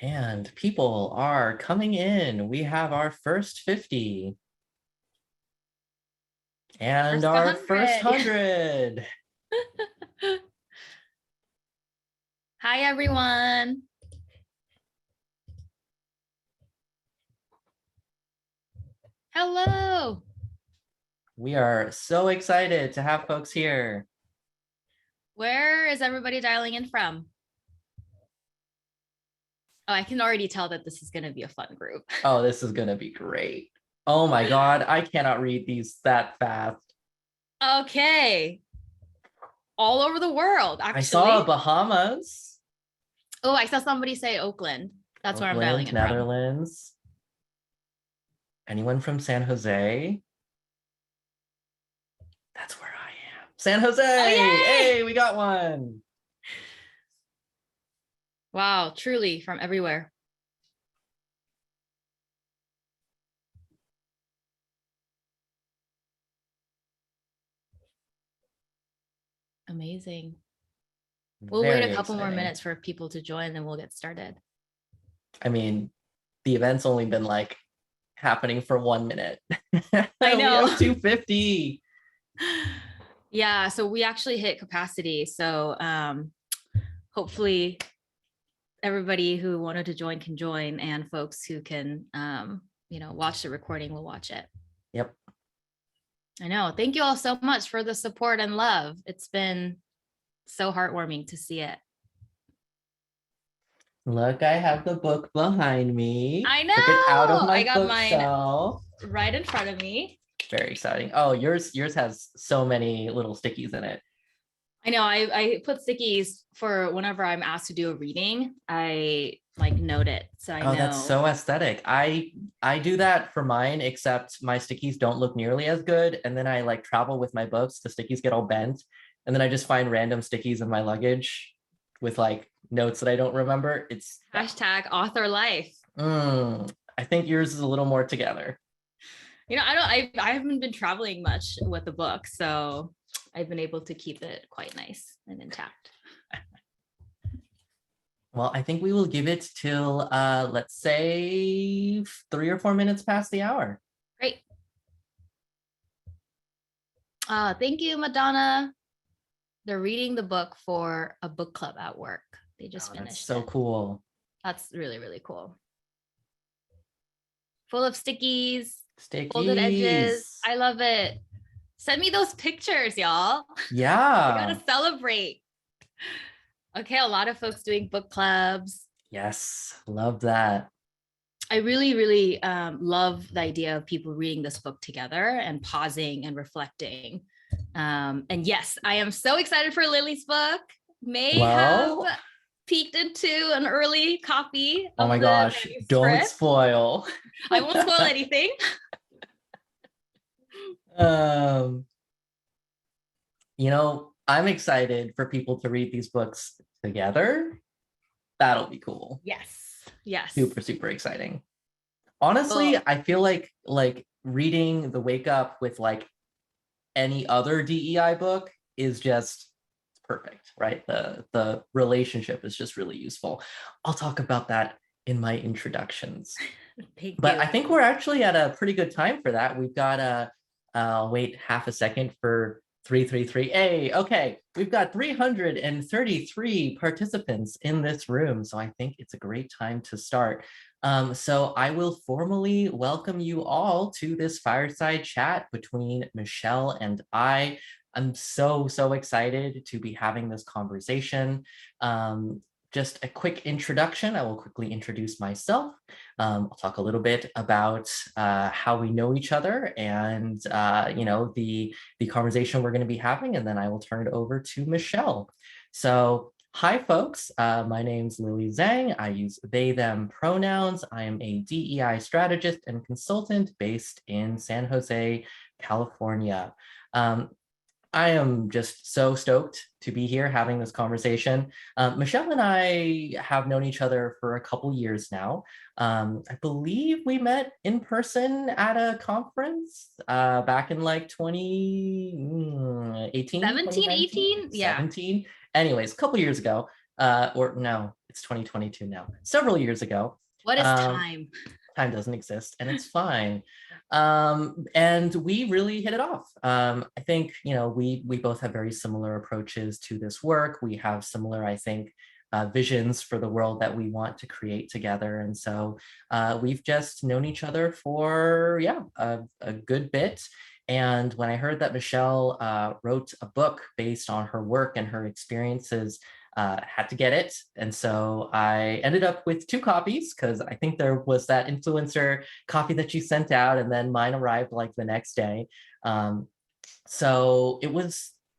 And people are coming in. We have our first 50. And our first 100. Hi, everyone. Hello. We are so excited to have folks here. Where is everybody dialing in from? Oh, I can already tell that this is going to be a fun group. Oh, this is going to be great. Oh my God, I cannot read these that fast. Okay. All over the world, actually. I saw Bahamas. Oh, I saw somebody say Oakland. That's where I'm dialing in Netherlands. Anyone from San Jose? That's where I am. San Jose! Oh, hey, we got one. Wow, truly from everywhere. Amazing. We'll wait a couple more minutes for people to join, then we'll get started. I mean, the event's only been like happening for 1 minute. I know. We have 250. Yeah, so we actually hit capacity. So hopefully everybody who wanted to join can join, and folks who can watch the recording will watch it. Yep. I know. Thank you all so much for the support and love. It's been so heartwarming to see it. Look, I have the book behind me. I know. Took it out of my I got bookshelf. Mine right in front of me. Very exciting. Oh, yours has so many little stickies in it. I know. I put stickies for whenever I'm asked to do a reading. I like note it, so I know. That's so aesthetic. I do that for mine, except my stickies don't look nearly as good. And then I like travel with my books. The stickies get all bent, and then I just find random stickies in my luggage with like notes that I don't remember. It's hashtag author life. I think yours is a little more together. You know, I haven't been traveling much with the book, so I've been able to keep it quite nice and intact. Well, I think we will give it till, let's say 3 or 4 minutes past the hour. Great. Thank you, Madonna. They're reading the book for a book club at work. They just finished. That's so cool. That's really, really cool. Full of stickies, folded edges. I love it. Send me those pictures, y'all. Yeah. We gotta celebrate. Okay, a lot of folks doing book clubs. Yes, love that. I really, really love the idea of people reading this book together and pausing and reflecting. And yes, I am so excited for Lily's book. May have peeked into an early copy. Oh my gosh, don't spoil. I won't spoil anything. You know, I'm excited for people to read these books together. That'll be cool. Yes. Yes. Super, super exciting. Honestly, I feel like reading The Wake Up with like any other DEI book is just perfect, right? The relationship is just really useful. I'll talk about that in my introductions. But I think we're actually at a pretty good time for that. We've got wait half a second for 333. Hey, okay, we've got 333 participants in this room, so I think it's a great time to start. So I will formally welcome you all to this fireside chat between Michelle and I. I'm so excited to be having this conversation. Just a quick introduction. I will quickly introduce myself. I'll talk a little bit about how we know each other and the conversation we're going to be having, and then I will turn it over to Michelle. So hi folks, my name's Lily Zheng. I use they, them pronouns. I am a DEI strategist and consultant based in San Jose, California. I am just so stoked to be here having this conversation. Michelle and I have known each other for a couple years now. I believe we met in person at a conference back in like 2018. 17, 18? Yeah. 17. Anyways, a couple years ago. Or no, it's 2022 now, several years ago. What is time? Time doesn't exist, and it's fine. And we really hit it off. I think, we both have very similar approaches to this work. We have similar, I think, visions for the world that we want to create together. And so we've just known each other for, a good bit. And when I heard that Michelle wrote a book based on her work and her experiences, had to get it. And so I ended up with 2 copies because I think there was that influencer copy that you sent out, and then mine arrived like the next day. So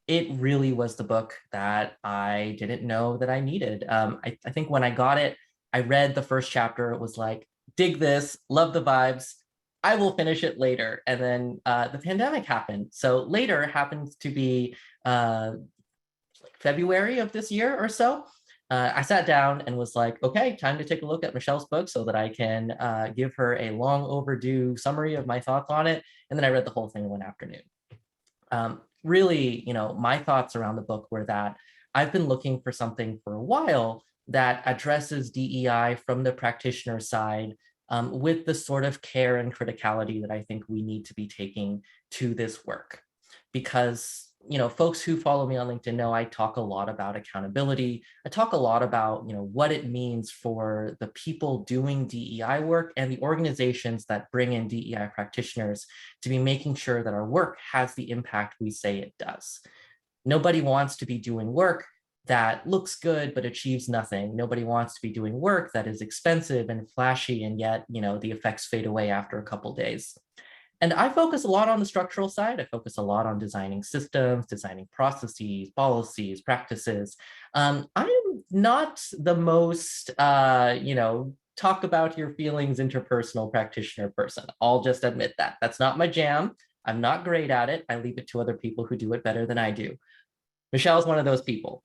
it really was the book that I didn't know that I needed. I think when I got it, I read the first chapter. It was like, dig this, love the vibes. I will finish it later. And then the pandemic happened. So later happens to be February of this year or so. I sat down and was like, okay, time to take a look at Michelle's book so that I can give her a long overdue summary of my thoughts on it. And then I read the whole thing in one afternoon. Really, my thoughts around the book were that I've been looking for something for a while that addresses DEI from the practitioner side, with the sort of care and criticality that I think we need to be taking to this work. Because folks who follow me on LinkedIn know I talk a lot about accountability. I talk a lot about, what it means for the people doing DEI work and the organizations that bring in DEI practitioners to be making sure that our work has the impact we say it does. Nobody wants to be doing work that looks good but achieves nothing. Nobody wants to be doing work that is expensive and flashy, and yet, the effects fade away after a couple days. And I focus a lot on the structural side. I focus a lot on designing systems, designing processes, policies, practices. I'm not the most, talk about your feelings interpersonal practitioner person. I'll just admit that. That's not my jam. I'm not great at it. I leave it to other people who do it better than I do. Michelle's one of those people.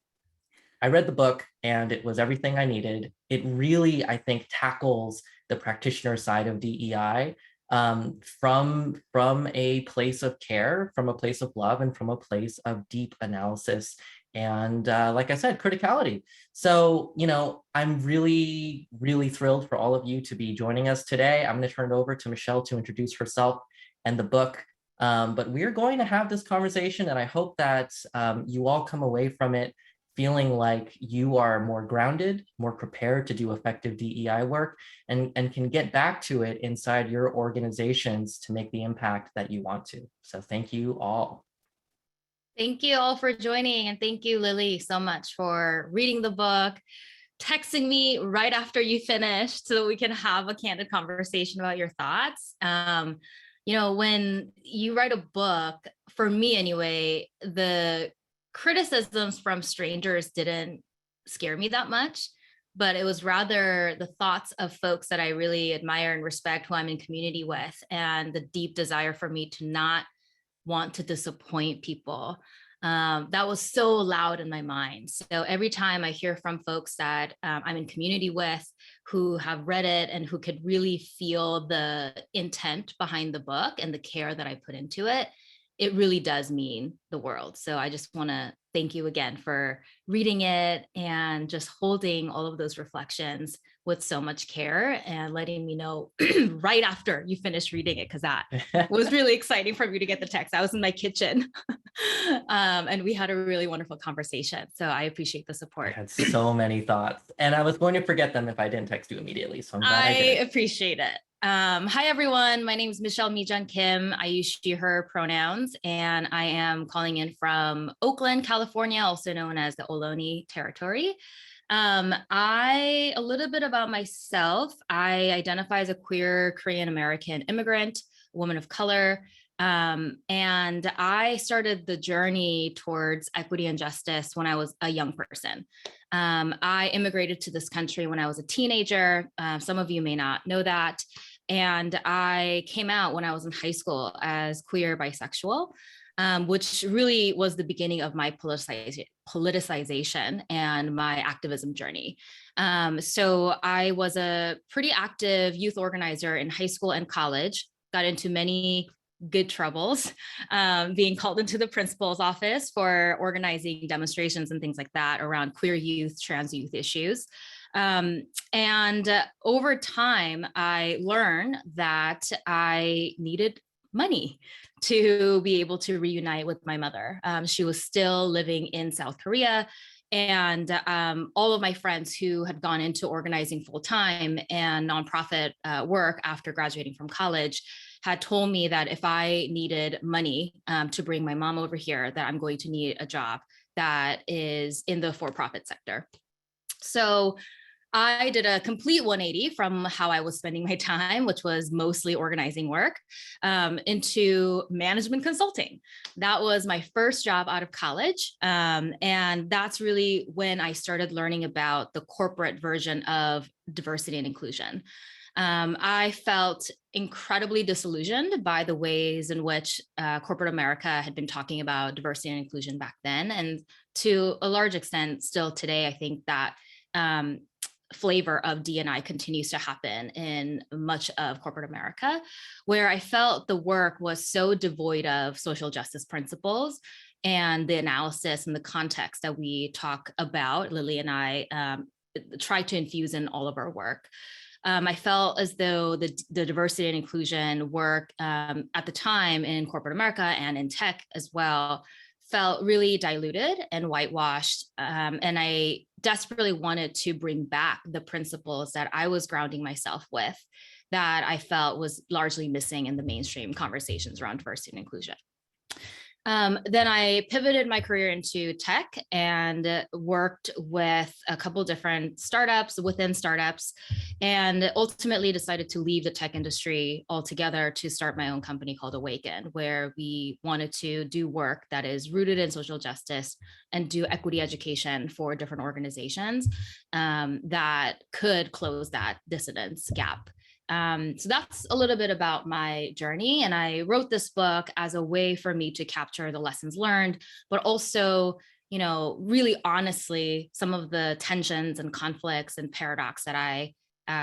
I read the book and it was everything I needed. It really, I think, tackles the practitioner side of DEI from a place of care, from a place of love, and from a place of deep analysis. And like I said, criticality. So, I'm really, really thrilled for all of you to be joining us today. I'm going to turn it over to Michelle to introduce herself and the book. But we're going to have this conversation, and I hope that you all come away from it feeling like you are more grounded, more prepared to do effective DEI work, and can get back to it inside your organizations to make the impact that you want to. So thank you all. Thank you all for joining. And thank you, Lily, so much for reading the book, texting me right after you finished so that we can have a candid conversation about your thoughts. When you write a book, for me anyway, the criticisms from strangers didn't scare me that much, but it was rather the thoughts of folks that I really admire and respect, who I'm in community with, and the deep desire for me to not want to disappoint people. That was so loud in my mind. So every time I hear from folks that I'm in community with, who have read it and who could really feel the intent behind the book and the care that I put into it, it really does mean the world. So I just want to thank you again for reading it and just holding all of those reflections with so much care and letting me know right after you finished reading it, because that was really exciting for me to get the text. I was in my kitchen and we had a really wonderful conversation. So I appreciate the support. I had so many thoughts and I was going to forget them if I didn't text you immediately. So I'm glad I did. Appreciate it. Hi, everyone. My name is Michelle MiJung Kim. I use she, her pronouns, and I am calling in from Oakland, California, also known as the Ohlone territory. A little bit about myself. I identify as a queer Korean American immigrant, a woman of color. And I started the journey towards equity and justice when I was a young person. I immigrated to this country when I was a teenager. Some of you may not know that. And I came out when I was in high school as queer bisexual, which really was the beginning of my politicization and my activism journey. So I was a pretty active youth organizer in high school and college, got into many good troubles, being called into the principal's office for organizing demonstrations and things like that around queer youth, trans youth issues. Over time, I learned that I needed money to be able to reunite with my mother. She was still living in South Korea. And all of my friends who had gone into organizing full time and nonprofit work after graduating from college had told me that if I needed money to bring my mom over here, that I'm going to need a job that is in the for-profit sector. So I did a complete 180 from how I was spending my time, which was mostly organizing work, into management consulting. That was my first job out of college. And that's really when I started learning about the corporate version of diversity and inclusion. I felt incredibly disillusioned by the ways in which corporate America had been talking about diversity and inclusion back then. And to a large extent, still today, I think that flavor of D&I continues to happen in much of corporate America, where I felt the work was so devoid of social justice principles and the analysis and the context that we talk about, Lily and I try to infuse in all of our work. I felt as though the diversity and inclusion work at the time in corporate America and in tech as well felt really diluted and whitewashed. And I desperately wanted to bring back the principles that I was grounding myself with that I felt was largely missing in the mainstream conversations around diversity and inclusion. Then I pivoted my career into tech and worked with a couple different startups within startups, and ultimately decided to leave the tech industry altogether to start my own company called Awaken, where we wanted to do work that is rooted in social justice and do equity education for different organizations that could close that dissidence gap. So that's a little bit about my journey. And I wrote this book as a way for me to capture the lessons learned, but also, really honestly, some of the tensions and conflicts and paradox that I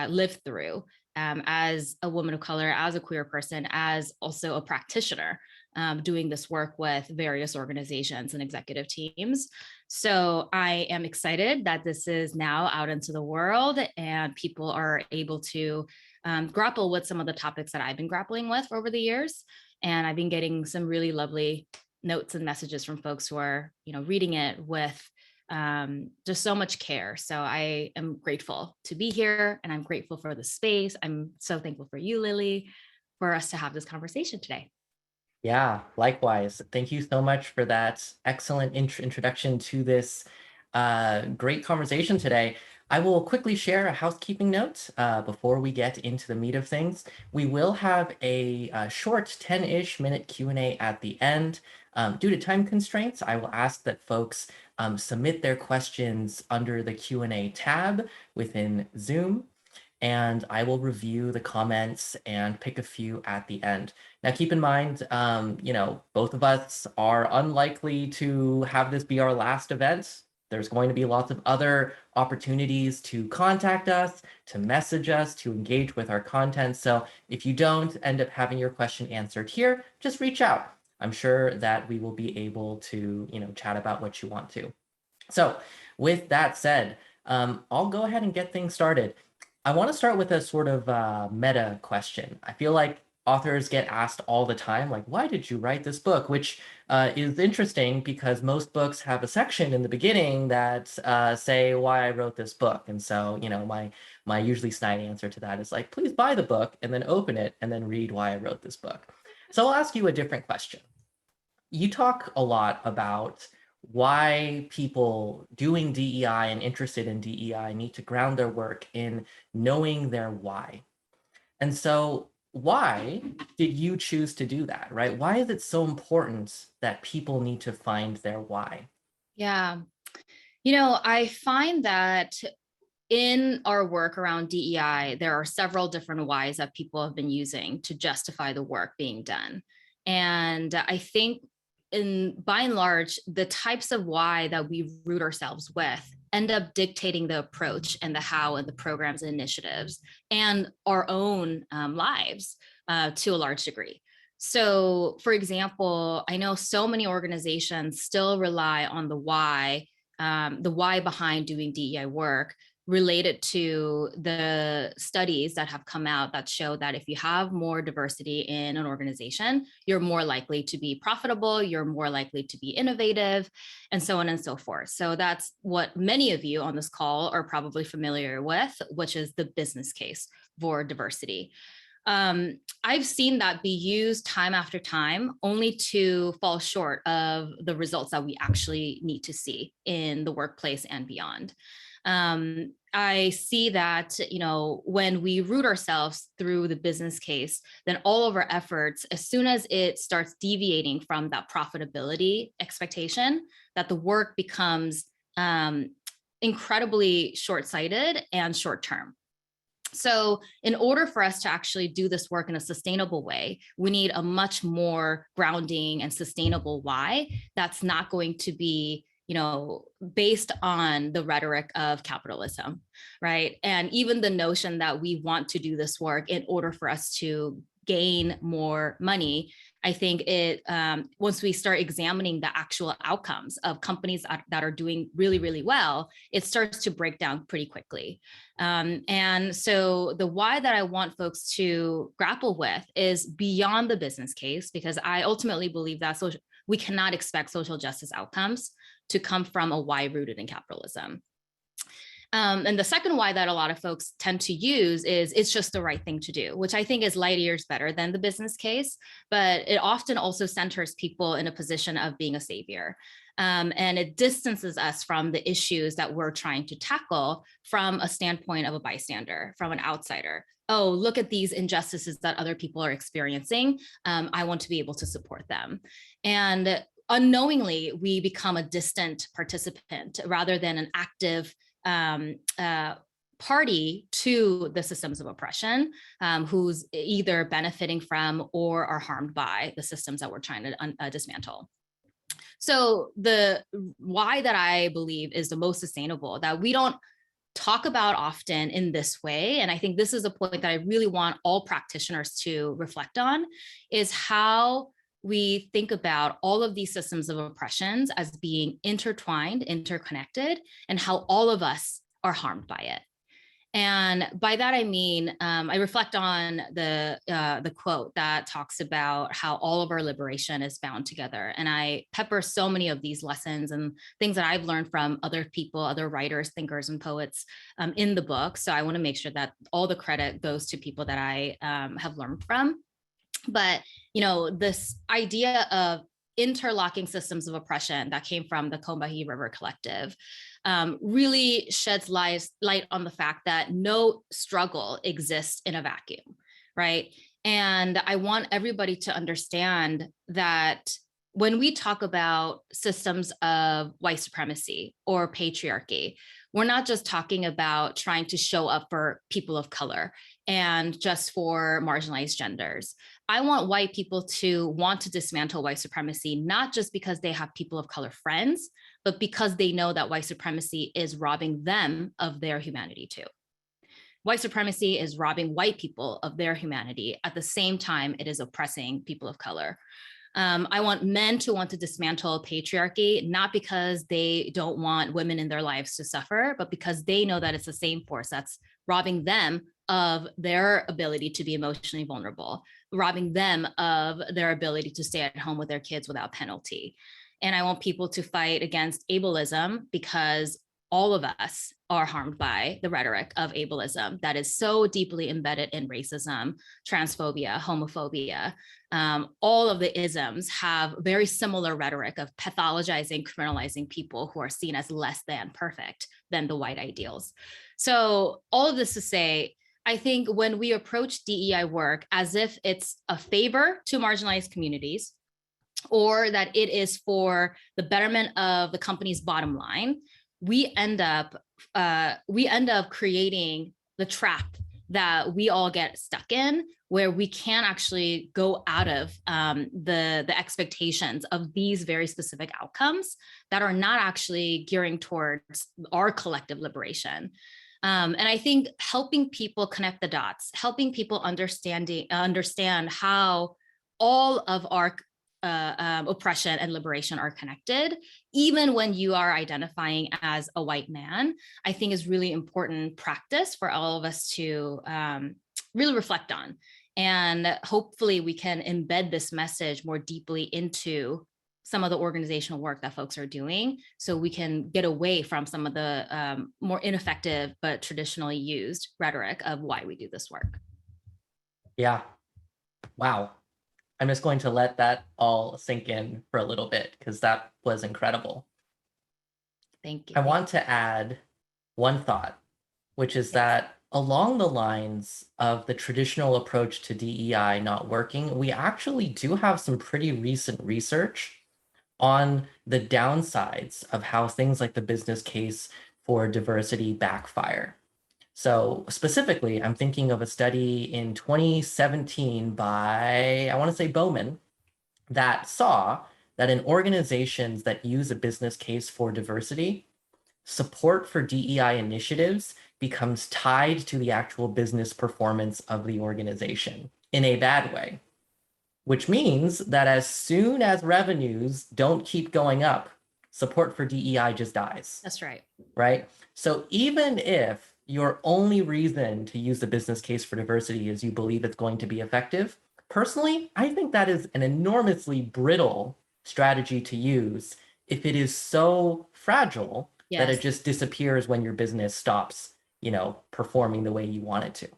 lived through as a woman of color, as a queer person, as also a practitioner doing this work with various organizations and executive teams. So I am excited that this is now out into the world and people are able to grapple with some of the topics that I've been grappling with over the years. And I've been getting some really lovely notes and messages from folks who are, reading it with just so much care. So I am grateful to be here and I'm grateful for the space. I'm so thankful for you, Lily, for us to have this conversation today. Yeah, likewise. Thank you so much for that excellent introduction to this great conversation today. I will quickly share a housekeeping note before we get into the meat of things. We will have a short 10-ish minute Q&A at the end. Due to time constraints, I will ask that folks submit their questions under the Q&A tab within Zoom, and I will review the comments and pick a few at the end. Now, keep in mind, both of us are unlikely to have this be our last event. There's going to be lots of other opportunities to contact us, to message us, to engage with our content. So if you don't end up having your question answered here, just reach out. I'm sure that we will be able to, chat about what you want to. So with that said, I'll go ahead and get things started. I want to start with a sort of meta question. I feel like authors get asked all the time, like, why did you write this book? Which is interesting because most books have a section in the beginning that say why I wrote this book. And so, my usually snide answer to that is like, please buy the book and then open it and then read why I wrote this book. So I'll ask you a different question. You talk a lot about why people doing DEI and interested in DEI need to ground their work in knowing their why. And so why did you choose to do that, right? Why is it so important that people need to find their why? Yeah. I find that in our work around DEI, there are several different whys that people have been using to justify the work being done. And I think by and large, the types of why that we root ourselves with end up dictating the approach and the how and the programs and initiatives and our own lives to a large degree. So, for example, I know so many organizations still rely on the why behind doing DEI work related to the studies that have come out that show that if you have more diversity in an organization, you're more likely to be profitable, you're more likely to be innovative, and so on and so forth. So that's what many of you on this call are probably familiar with, which is the business case for diversity. I've seen that be used time after time, only to fall short of the results that we actually need to see in the workplace and beyond. I see that, when we root ourselves through the business case, then all of our efforts, as soon as it starts deviating from that profitability expectation, that the work becomes incredibly short-sighted and short-term. So in order for us to actually do this work in a sustainable way, we need a much more grounding and sustainable why that's not going to be, based on the rhetoric of capitalism, right? And even the notion that we want to do this work in order for us to gain more money, I think once we start examining the actual outcomes of companies that are doing really, really well, it starts to break down pretty quickly. And so the why that I want folks to grapple with is beyond the business case, because I ultimately believe that we cannot expect social justice outcomes to come from a why rooted in capitalism. And the second why that a lot of folks tend to use is it's just the right thing to do, which I think is light years better than the business case, but it often also centers people in a position of being a savior. And it distances us from the issues that we're trying to tackle from a standpoint of a bystander, from an outsider. Oh, look at these injustices that other people are experiencing. I want to be able to support them. And unknowingly, we become a distant participant rather than an active party to the systems of oppression, who's either benefiting from or are harmed by the systems that we're trying to dismantle. So the why that I believe is the most sustainable, that we don't talk about often in this way, and I think this is a point that I really want all practitioners to reflect on, is how we think about all of these systems of oppressions as being intertwined, interconnected, and how all of us are harmed by it. And by that, I mean, I reflect on the quote that talks about how all of our liberation is bound together. And I pepper so many of these lessons and things that I've learned from other people, other writers, thinkers, and poets in the book. So I want to make sure that all the credit goes to people that I have learned from. But, this idea of interlocking systems of oppression that came from the Combahee River Collective really sheds light on the fact that no struggle exists in a vacuum, right? And I want everybody to understand that when we talk about systems of white supremacy or patriarchy, we're not just talking about trying to show up for people of color and just for marginalized genders. I want white people to want to dismantle white supremacy, not just because they have people of color friends, but because they know that white supremacy is robbing them of their humanity too. White supremacy is robbing white people of their humanity at the same time it is oppressing people of color. I want men to want to dismantle patriarchy, not because they don't want women in their lives to suffer, but because they know that it's the same force that's robbing them of their ability to be emotionally vulnerable, robbing them of their ability to stay at home with their kids without penalty. And I want people to fight against ableism, because all of us are harmed by the rhetoric of ableism that is so deeply embedded in racism, transphobia, homophobia. All of the isms have very similar rhetoric of pathologizing, criminalizing people who are seen as less than perfect than the white ideals. So all of this to say, I think when we approach DEI work as if it's a favor to marginalized communities, or that it is for the betterment of the company's bottom line, we end up creating the trap that we all get stuck in, where we can't actually go out of the expectations of these very specific outcomes that are not actually gearing towards our collective liberation. And I think helping people connect the dots, helping people understand how all of our oppression and liberation are connected, even when you are identifying as a white man, I think is really important practice for all of us to really reflect on. And hopefully we can embed this message more deeply into some of the organizational work that folks are doing, so we can get away from some of the more ineffective but traditionally used rhetoric of why we do this work. Yeah. Wow. I'm just going to let that all sink in for a little bit because that was incredible. Thank you. I want to add one thought, which is that along the lines of the traditional approach to DEI not working, we actually do have some pretty recent research on the downsides of how things like the business case for diversity backfire. So specifically, I'm thinking of a study in 2017 by, I want to say Bowman, that saw that in organizations that use a business case for diversity, support for DEI initiatives becomes tied to the actual business performance of the organization in a bad way, which means that as soon as revenues don't keep going up, support for DEI just dies. That's right. Right? So even if your only reason to use the business case for diversity is you believe it's going to be effective, personally, I think that is an enormously brittle strategy to use if it is so fragile that it just disappears when your business stops, performing the way you want it to.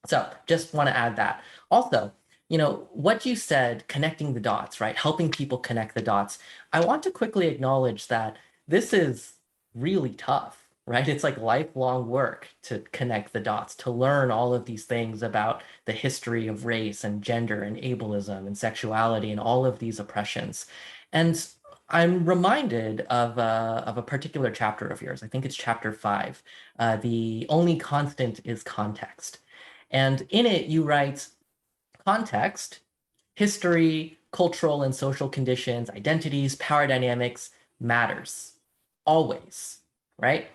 So just want to add that. Also, what you said, connecting the dots, right? Helping people connect the dots. I want to quickly acknowledge that this is really tough, right? It's like lifelong work to connect the dots, to learn all of these things about the history of race and gender and ableism and sexuality and all of these oppressions. And I'm reminded of a particular chapter of yours. I think it's chapter 5. The only constant is context. And in it, you write, context, history, cultural and social conditions, identities, power dynamics matters always, right?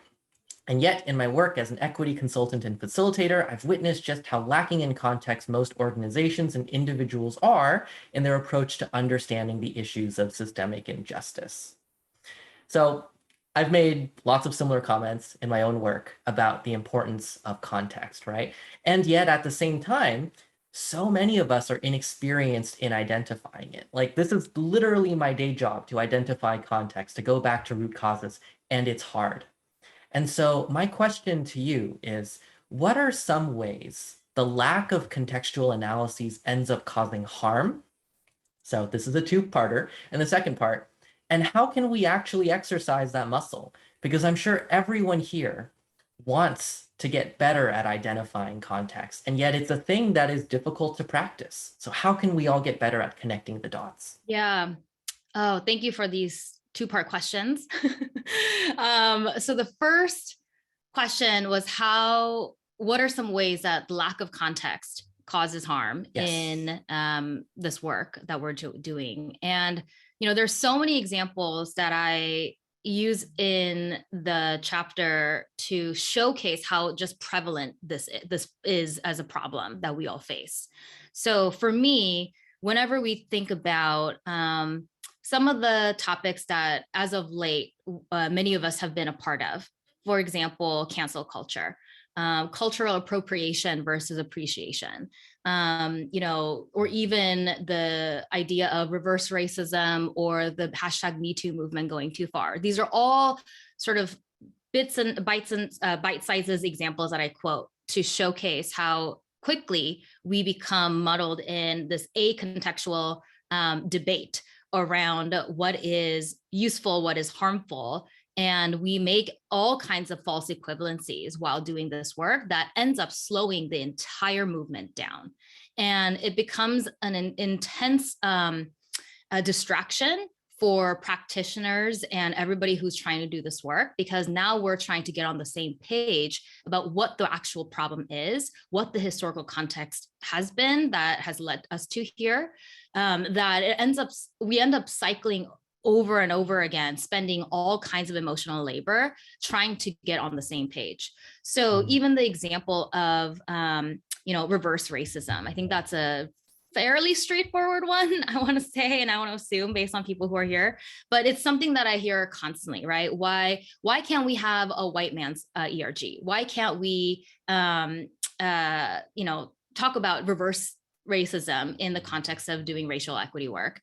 And yet in my work as an equity consultant and facilitator, I've witnessed just how lacking in context most organizations and individuals are in their approach to understanding the issues of systemic injustice. So I've made lots of similar comments in my own work about the importance of context, right? And yet at the same time, so many of us are inexperienced in identifying it. Like, this is literally my day job, to identify context, to go back to root causes, and it's hard. And so my question to you is, what are some ways the lack of contextual analyses ends up causing harm? So this is a two-parter. And the second part, and how can we actually exercise that muscle? Because I'm sure everyone here wants to get better at identifying context, and yet it's a thing that is difficult to practice. So how can we all get better at connecting the dots? Yeah. Oh, thank you for these two-part questions. So the first question was what are some ways that lack of context causes harm in this work that we're doing? And, there's so many examples that I use in the chapter to showcase how just prevalent this is as a problem that we all face. So for me, whenever we think about some of the topics that as of late, many of us have been a part of, for example, cancel culture, cultural appropriation versus appreciation, or even the idea of reverse racism or the hashtag Me Too movement going too far. These are all sort of bite sizes examples that I quote to showcase how quickly we become muddled in this acontextual debate around what is useful, what is harmful. And we make all kinds of false equivalencies while doing this work that ends up slowing the entire movement down. And it becomes an intense distraction for practitioners and everybody who's trying to do this work, because now we're trying to get on the same page about what the actual problem is, what the historical context has been that has led us to here, that we end up cycling over and over again, spending all kinds of emotional labor trying to get on the same page. So even the example of, reverse racism, I think that's a fairly straightforward one, I want to say, and I want to assume based on people who are here, but it's something that I hear constantly, right? Why can't we have a white man's ERG? Why can't we, talk about reverse racism in the context of doing racial equity work?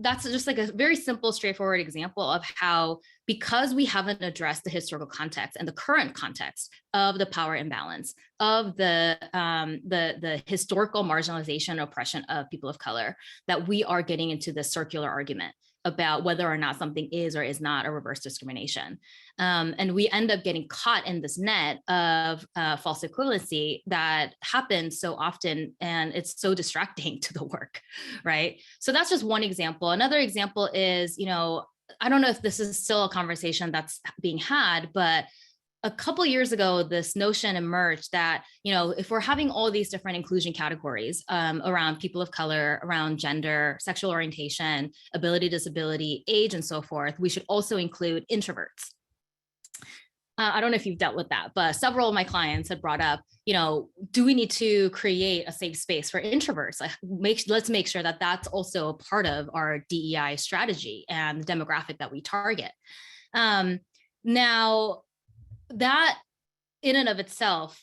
That's just like a very simple, straightforward example of how, because we haven't addressed the historical context and the current context of the power imbalance, of the historical marginalization and oppression of people of color, that we are getting into this circular argument about whether or not something is or is not a reverse discrimination. And we end up getting caught in this net of false equivalency that happens so often, and it's so distracting to the work, right? So that's just one example. Another example is, I don't know if this is still a conversation that's being had, but a couple of years ago, this notion emerged that, if we're having all these different inclusion categories around people of color, around gender, sexual orientation, ability, disability, age, and so forth, we should also include introverts. I don't know if you've dealt with that, but several of my clients had brought up, do we need to create a safe space for introverts? Let's make sure that that's also a part of our DEI strategy and the demographic that we target. Now, that in and of itself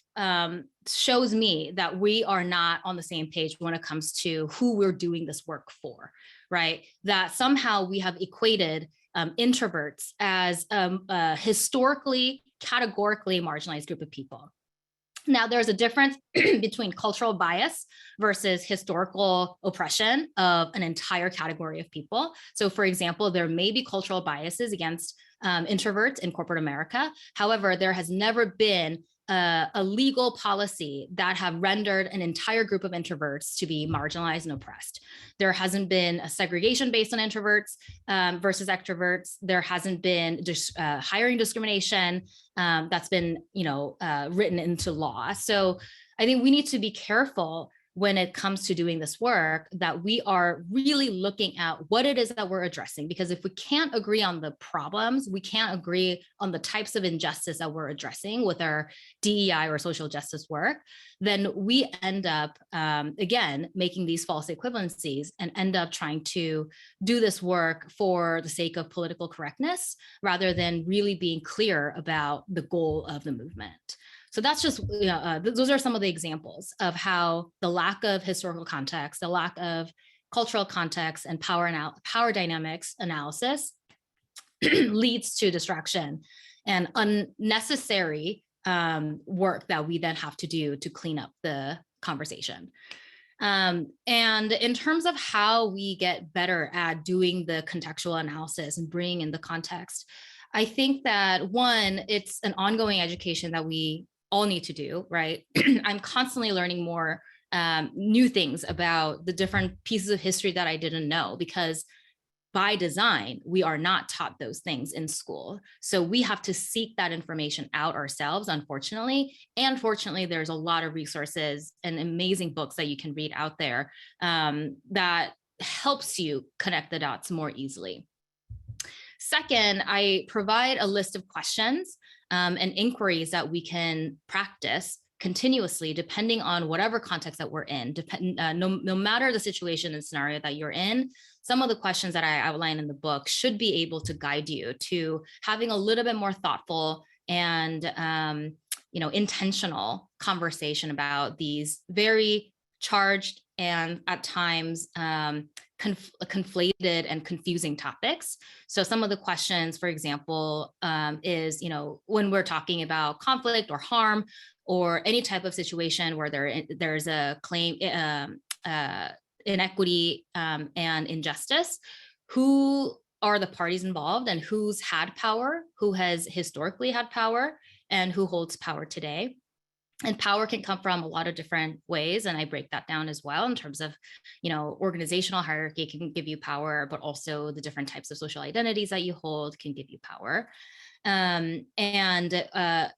shows me that we are not on the same page when it comes to who we're doing this work for, right? That somehow we have equated introverts as a historically, categorically marginalized group of people. Now, there's a difference between cultural bias versus historical oppression of an entire category of people. So, for example, there may be cultural biases against introverts in corporate America. However, there has never been a legal policy that have rendered an entire group of introverts to be marginalized and oppressed. There hasn't been a segregation based on introverts versus extroverts. There hasn't been hiring discrimination that's been, written into law. So I think we need to be careful when it comes to doing this work, that we are really looking at what it is that we're addressing. Because if we can't agree on the problems, we can't agree on the types of injustice that we're addressing with our DEI or social justice work, then we end up, again, making these false equivalencies and end up trying to do this work for the sake of political correctness, rather than really being clear about the goal of the movement. So that's just, those are some of the examples of how the lack of historical context, the lack of cultural context and power dynamics analysis leads to distraction and unnecessary work that we then have to do to clean up the conversation. And in terms of how we get better at doing the contextual analysis and bringing in the context, I think that one, it's an ongoing education that we all need to do, right? I'm constantly learning more new things about the different pieces of history that I didn't know, because by design, we are not taught those things in school. So we have to seek that information out ourselves, unfortunately. And fortunately, there's a lot of resources and amazing books that you can read out there that helps you connect the dots more easily. Second, I provide a list of questions and inquiries that we can practice continuously, depending on whatever context that we're in, no matter the situation and scenario that you're in. Some of the questions that I outline in the book should be able to guide you to having a little bit more thoughtful and intentional conversation about these very charged and at times conflated and confusing topics. So some of the questions, for example, is, when we're talking about conflict or harm or any type of situation where there's a claim, inequity and injustice, who are the parties involved and who's had power, who has historically had power, and who holds power today. And power can come from a lot of different ways. And I break that down as well in terms of, organizational hierarchy can give you power, but also the different types of social identities that you hold can give you power. And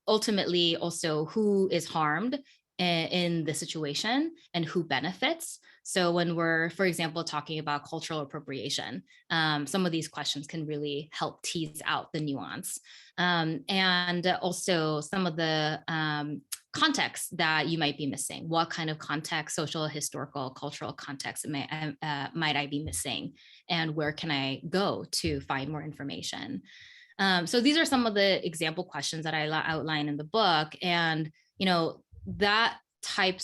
ultimately also who is harmed in the situation and who benefits. So when we're, for example, talking about cultural appropriation, some of these questions can really help tease out the nuance. And also some of the context that you might be missing. What kind of context, social, historical, cultural context might I be missing? And where can I go to find more information? So these are some of the example questions that I outline in the book. And, that type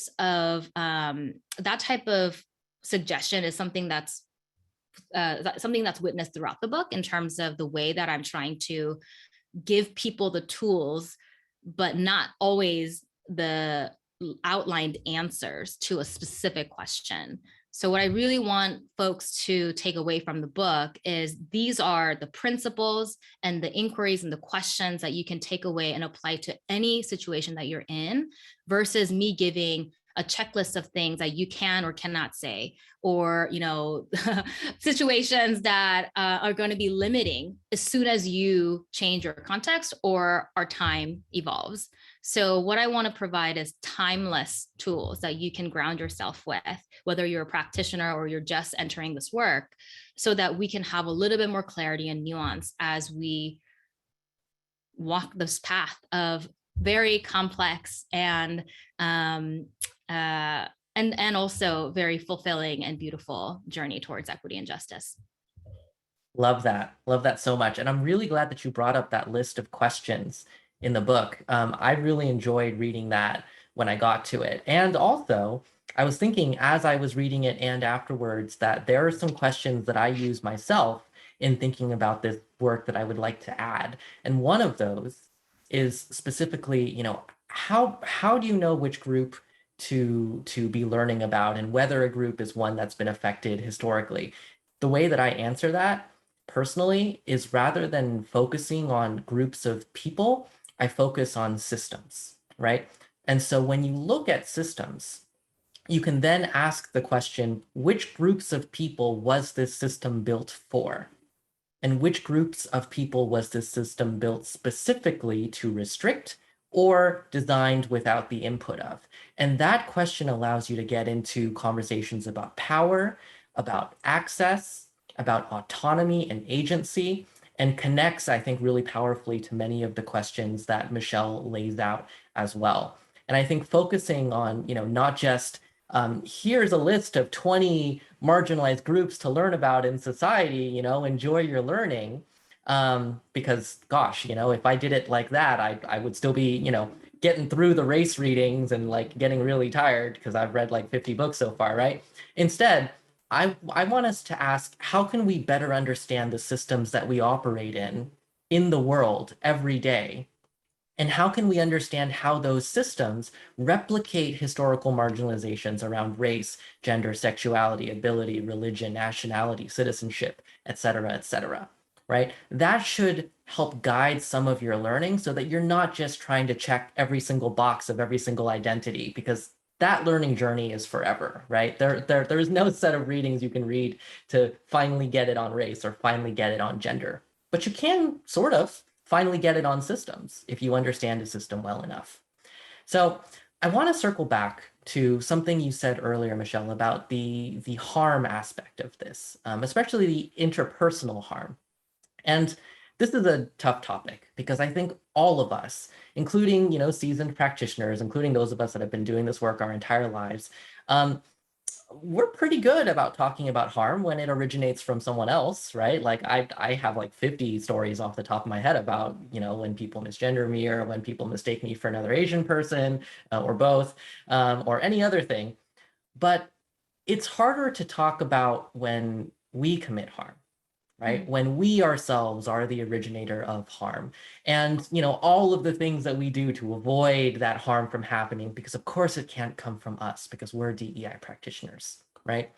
of suggestion is something that's witnessed throughout the book in terms of the way that I'm trying to give people the tools, but not always the outlined answers to a specific question. So what I really want folks to take away from the book is these are the principles and the inquiries and the questions that you can take away and apply to any situation that you're in, versus me giving a checklist of things that you can or cannot say, or situations that are going to be limiting as soon as you change your context or our time evolves. So what I want to provide is timeless tools that you can ground yourself with, whether you're a practitioner or you're just entering this work, so that we can have a little bit more clarity and nuance as we walk this path of very complex and also very fulfilling and beautiful journey towards equity and justice. Love that. Love that so much. And I'm really glad that you brought up that list of questions in the book. I really enjoyed reading that when I got to it. And also, I was thinking as I was reading it and afterwards that there are some questions that I use myself in thinking about this work that I would like to add. And one of those is specifically, how do you know which group to be learning about and whether a group is one that's been affected historically? The way that I answer that personally is, rather than focusing on groups of people, I focus on systems, right? And so when you look at systems, you can then ask the question, which groups of people was this system built for? And which groups of people was this system built specifically to restrict or designed without the input of? And that question allows you to get into conversations about power, about access, about autonomy and agency, and connects, I think, really powerfully to many of the questions that Michelle lays out as well. And I think focusing on, not just here's a list of 20 marginalized groups to learn about in society, enjoy your learning. Because gosh, if I did it like that, I would still be, getting through the race readings and like getting really tired because I've read like 50 books so far, right? Instead, I want us to ask, how can we better understand the systems that we operate in the world every day? And how can we understand how those systems replicate historical marginalizations around race, gender, sexuality, ability, religion, nationality, citizenship, et cetera, right? That should help guide some of your learning so that you're not just trying to check every single box of every single identity, because that learning journey is forever, right? There is no set of readings you can read to finally get it on race or finally get it on gender. But you can sort of finally get it on systems if you understand a system well enough. So I want to circle back to something you said earlier, Michelle, about the harm aspect of this, especially the interpersonal harm. And this is a tough topic because I think all of us, including, seasoned practitioners, including those of us that have been doing this work our entire lives, we're pretty good about talking about harm when it originates from someone else, right? Like I have like 50 stories off the top of my head about, when people misgender me or when people mistake me for another Asian person or both, or any other thing. But it's harder to talk about when we commit harm, right? When we ourselves are the originator of harm, and all of the things that we do to avoid that harm from happening, because of course it can't come from us because we're DEI practitioners, right?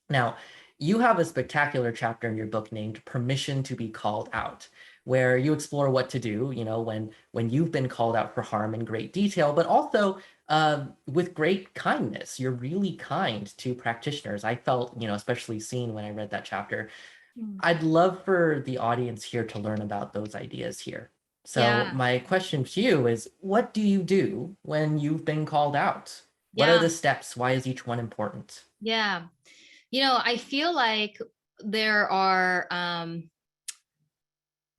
Now, you have a spectacular chapter in your book named Permission to be Called Out, where you explore what to do, when you've been called out for harm in great detail, but also with great kindness. You're really kind to practitioners. I felt, especially seen when I read that chapter. I'd love for the audience here to learn about those ideas here. So my question to you is, what do you do when you've been called out? What are the steps? Why is each one important? Yeah. I feel like there are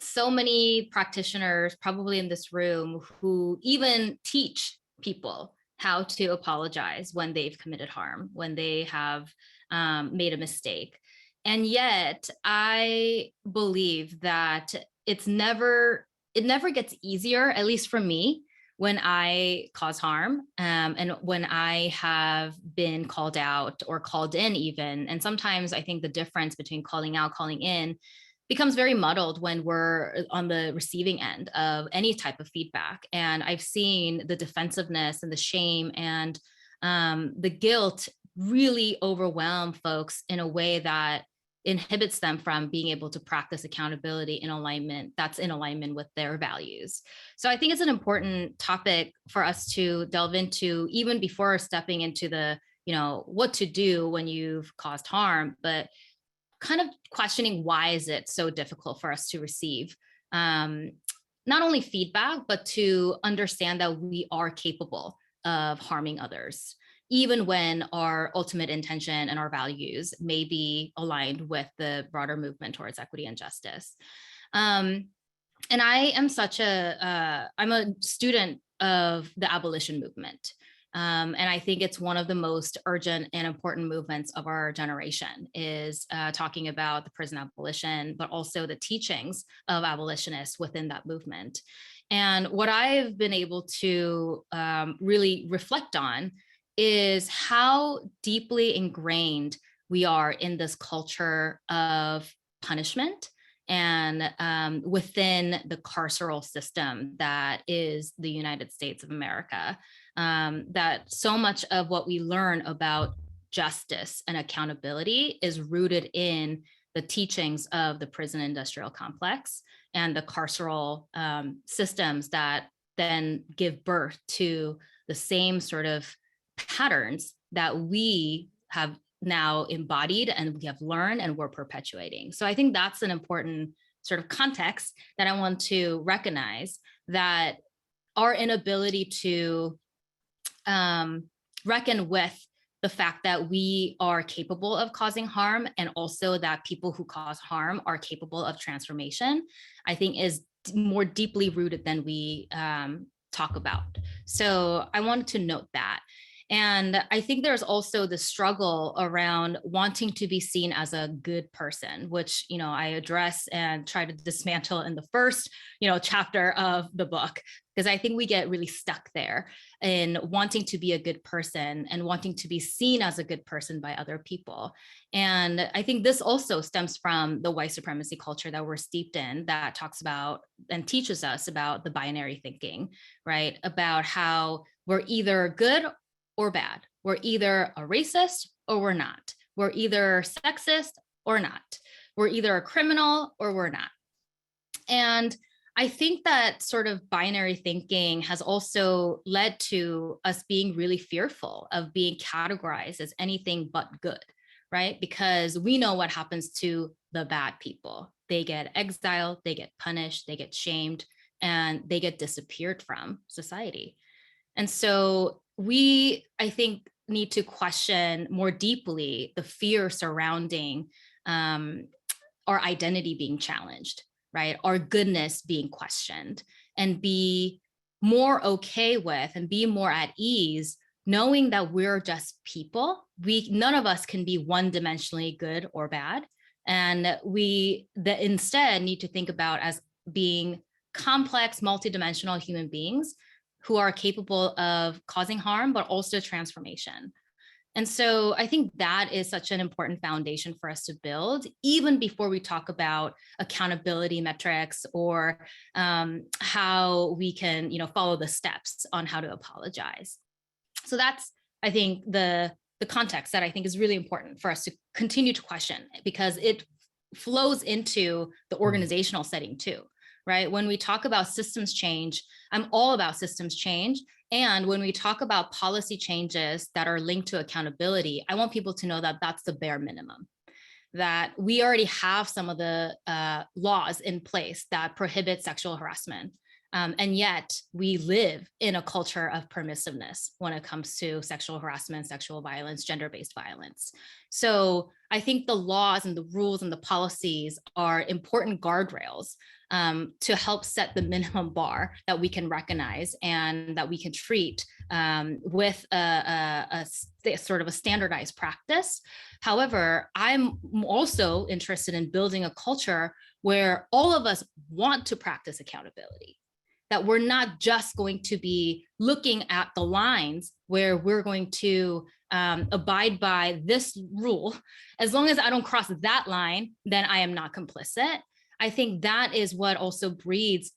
so many practitioners probably in this room who even teach people how to apologize when they've committed harm, when they have made a mistake. And yet I believe that it never gets easier, at least for me, when I cause harm, and when I have been called out or called in even. And sometimes I think the difference between calling out, calling in becomes very muddled when we're on the receiving end of any type of feedback. And I've seen the defensiveness and the shame and the guilt really overwhelm folks in a way that inhibits them from being able to practice accountability in alignment with their values. So I think it's an important topic for us to delve into, even before stepping into the, what to do when you've caused harm, but kind of questioning why is it so difficult for us to receive not only feedback, but to understand that we are capable of harming others, even when our ultimate intention and our values may be aligned with the broader movement towards equity and justice. And I am I'm a student of the abolition movement. And I think it's one of the most urgent and important movements of our generation is talking about the prison abolition, but also the teachings of abolitionists within that movement. And what I've been able to really reflect on is how deeply ingrained we are in this culture of punishment and within the carceral system that is the United States of America, that so much of what we learn about justice and accountability is rooted in the teachings of the prison industrial complex and the carceral systems that then give birth to the same sort of patterns that we have now embodied and we have learned and we're perpetuating. So I think that's an important sort of context that I want to recognize, that our inability to reckon with the fact that we are capable of causing harm, and also that people who cause harm are capable of transformation, I think is more deeply rooted than we talk about. So I wanted to note that. And I think there's also the struggle around wanting to be seen as a good person, which, I address and try to dismantle in the first, chapter of the book, because I think we get really stuck there in wanting to be a good person and wanting to be seen as a good person by other people. And I think this also stems from the white supremacy culture that we're steeped in, that talks about and teaches us about the binary thinking, right? About how we're either good or bad. We're either a racist or we're not. We're either sexist or not. We're either a criminal or we're not. And I think that sort of binary thinking has also led to us being really fearful of being categorized as anything but good, right? Because we know what happens to the bad people. They get exiled, they get punished, they get shamed, and they get disappeared from society. And so we, I think, need to question more deeply the fear surrounding our identity being challenged, right? Our goodness being questioned, and be more okay with and be more at ease knowing that we're just people. None of us can be one-dimensionally good or bad. And we instead need to think about as being complex, multidimensional human beings who are capable of causing harm, but also transformation. And so I think that is such an important foundation for us to build, even before we talk about accountability metrics or how we can, follow the steps on how to apologize. So that's, I think, the context that I think is really important for us to continue to question, because it flows into the organizational setting too. Right? When we talk about systems change, I'm all about systems change. And when we talk about policy changes that are linked to accountability, I want people to know that that's the bare minimum, that we already have some of the laws in place that prohibit sexual harassment, And yet we live in a culture of permissiveness when it comes to sexual harassment, sexual violence, gender-based violence. So I think the laws and the rules and the policies are important guardrails to help set the minimum bar that we can recognize and that we can treat with a sort of a standardized practice. However, I'm also interested in building a culture where all of us want to practice accountability, that we're not just going to be looking at the lines where we're going to abide by this rule. As long as I don't cross that line, then I am not complicit. I think that is what also breeds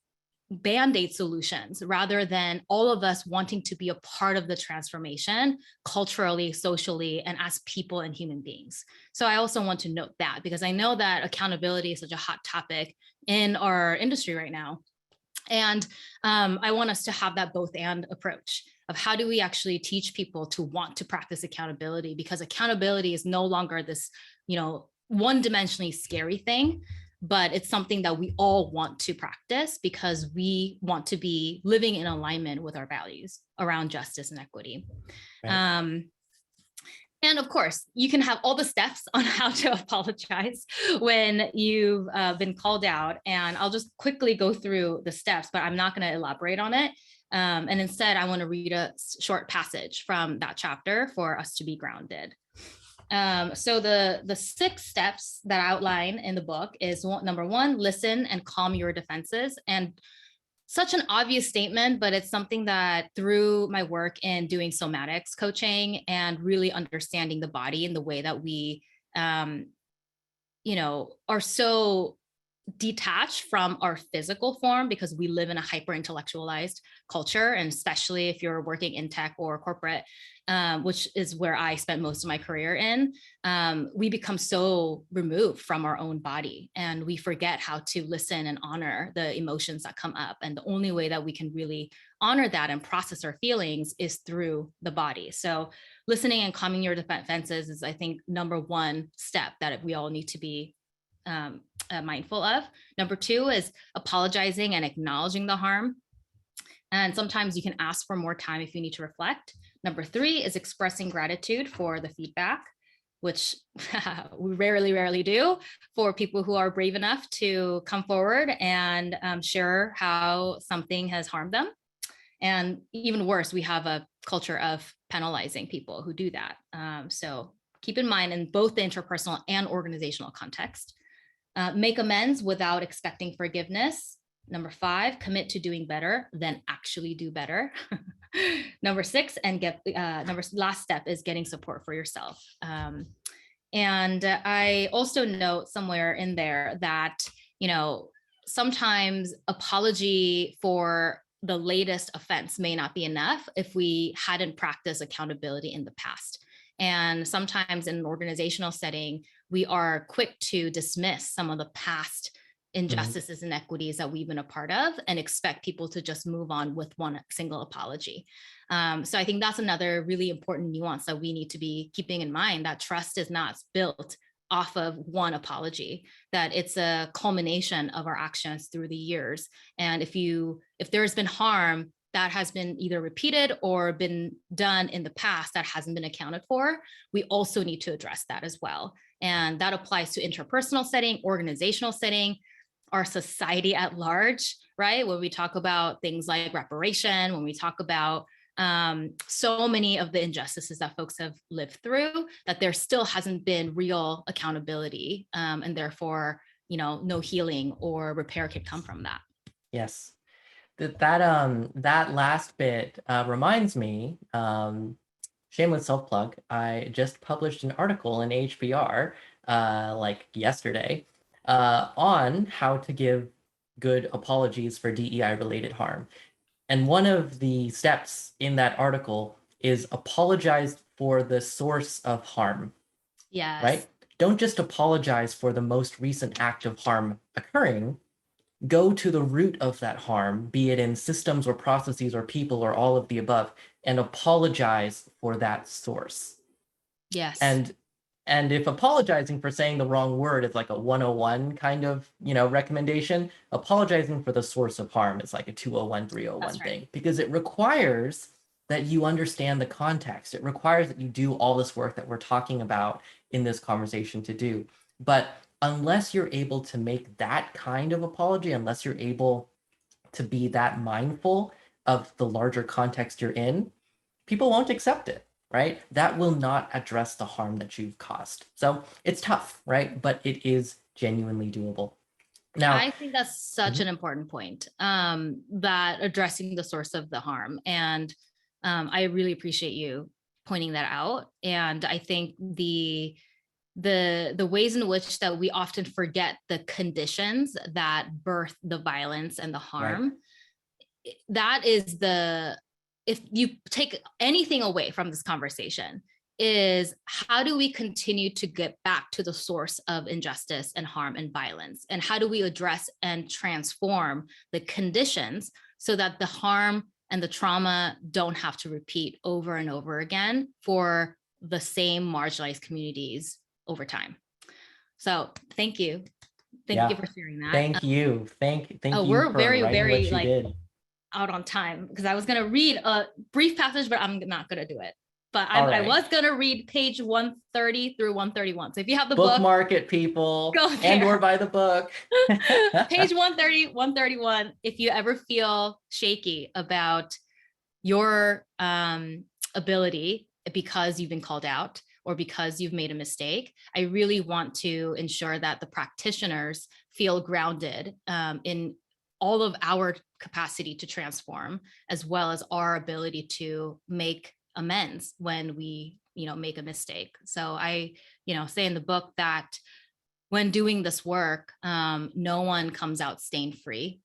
Band-Aid solutions rather than all of us wanting to be a part of the transformation culturally, socially, and as people and human beings. So I also want to note that because I know that accountability is such a hot topic in our industry right now. And I want us to have that both and approach of how do we actually teach people to want to practice accountability, because accountability is no longer this, one-dimensionally scary thing, but it's something that we all want to practice because we want to be living in alignment with our values around justice and equity. Right. And of course, you can have all the steps on how to apologize when you've been called out. And I'll just quickly go through the steps, but I'm not going to elaborate on it. And instead, I want to read a short passage from that chapter for us to be grounded. So the 6 steps that I outline in the book is number 1, listen and calm your defenses. And such an obvious statement, but it's something that through my work in doing somatics coaching and really understanding the body in the way that we, are so detached from our physical form because we live in a hyper intellectualized culture. And especially if you're working in tech or corporate, which is where I spent most of my career in, we become so removed from our own body and we forget how to listen and honor the emotions that come up. And the only way that we can really honor that and process our feelings is through the body. So listening and calming your defenses is, I think, number 1 step that we all need to be mindful of. Number 2 is apologizing and acknowledging the harm. And sometimes you can ask for more time if you need to reflect. Number 3 is expressing gratitude for the feedback, which we rarely do, for people who are brave enough to come forward and share how something has harmed them. And even worse, we have a culture of penalizing people who do that. So keep in mind in both the interpersonal and organizational context. Make amends without expecting forgiveness. Number 5, commit to doing better, then actually do better. Number 6, and last step is getting support for yourself. And I also note somewhere in there that, sometimes apology for the latest offense may not be enough if we hadn't practiced accountability in the past. And sometimes in an organizational setting, we are quick to dismiss some of the past injustices and inequities that we've been a part of and expect people to just move on with one single apology. So I think that's another really important nuance that we need to be keeping in mind, that trust is not built off of one apology, that it's a culmination of our actions through the years. And if there's been harm that has been either repeated or been done in the past that hasn't been accounted for, we also need to address that as well. And that applies to interpersonal setting, organizational setting, our society at large, right? When we talk about things like reparation, when we talk about so many of the injustices that folks have lived through, that there still hasn't been real accountability, and therefore, no healing or repair could come from that. Yes. That last bit reminds me, shameless self-plug, I just published an article in HBR like yesterday on how to give good apologies for DEI related harm. And one of the steps in that article is apologize for the source of harm. Yes. Right? Don't just apologize for the most recent act of harm occurring. Go to the root of that harm, be it in systems or processes or people or all of the above, and apologize for that source. Yes. And And if apologizing for saying the wrong word is like a 101 kind of, recommendation, apologizing for the source of harm is like a 201, 301 thing, because it requires that you understand the context. It requires that you do all this work that we're talking about in this conversation to do. But unless you're able to make that kind of apology, unless you're able to be that mindful of the larger context you're in, people won't accept it, right? That will not address the harm that you've caused. So it's tough, right? But it is genuinely doable. Now, I think that's such an important point, that addressing the source of the harm. And I really appreciate you pointing that out. And I think the ways in which that we often forget the conditions that birth the violence and the harm, that is if you take anything away from this conversation, is how do we continue to get back to the source of injustice and harm and violence? And how do we address and transform the conditions so that the harm and the trauma don't have to repeat over and over again for the same marginalized communities over time? So thank you. Thank you for sharing that. Thank you. Thank you we're for very, writing very what you did. Out on time, because I was going to read a brief passage, but I'm not going to do it. But I was going to read page 130 through 131. So if you have the bookmark it, people, go there. And or buy the book. Page 130, 131. If you ever feel shaky about your ability because you've been called out or because you've made a mistake, I really want to ensure that the practitioners feel grounded in all of our capacity to transform, as well as our ability to make amends when we, make a mistake. So I, say in the book that when doing this work, no one comes out stain-free.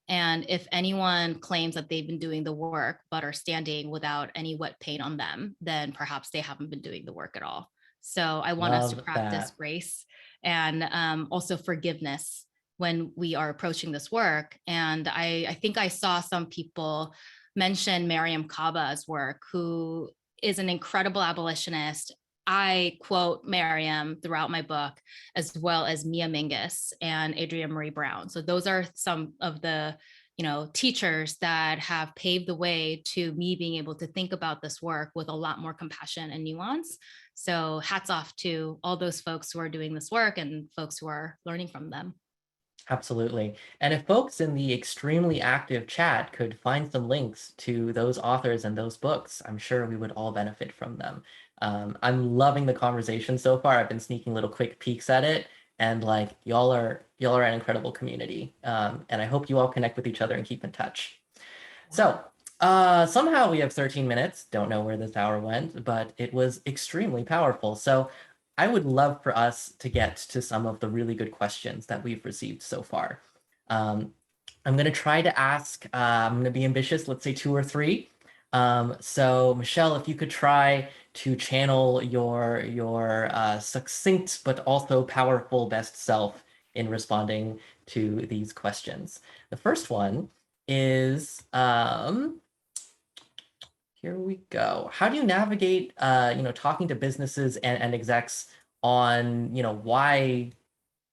And if anyone claims that they've been doing the work but are standing without any wet paint on them, then perhaps they haven't been doing the work at all. So I want us to practice grace and also forgiveness when we are approaching this work. And I think I saw some people mention Mariame Kaba's work, who is an incredible abolitionist. I quote Mariame throughout my book, as well as Mia Mingus and Adrienne Marie Brown. So those are some of the, teachers that have paved the way to me being able to think about this work with a lot more compassion and nuance. So hats off to all those folks who are doing this work and folks who are learning from them. Absolutely. And if folks in the extremely active chat could find some links to those authors and those books, I'm sure we would all benefit from them. I'm loving the conversation so far. I've been sneaking little quick peeks at it, and like y'all are an incredible community. And I hope you all connect with each other and keep in touch. So somehow we have 13 minutes. Don't know where this hour went, but it was extremely powerful. So I would love for us to get to some of the really good questions that we've received so far. I'm going to try to ask, I'm going to be ambitious, let's say 2 or 3. So Michelle, if you could try to channel your succinct but also powerful best self in responding to these questions. The first one is, here we go. How do you navigate, talking to businesses and execs on, why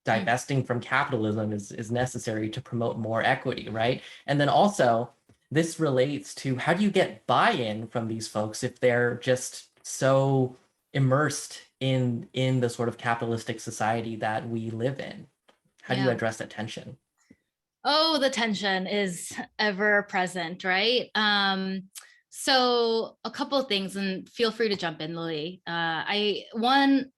divesting from capitalism is necessary to promote more equity, right? And then also, this relates to how do you get buy-in from these folks if they're just so immersed in the sort of capitalistic society that we live in? How do you address that tension? Oh, the tension is ever present, right? So a couple of things, and feel free to jump in, Lily. One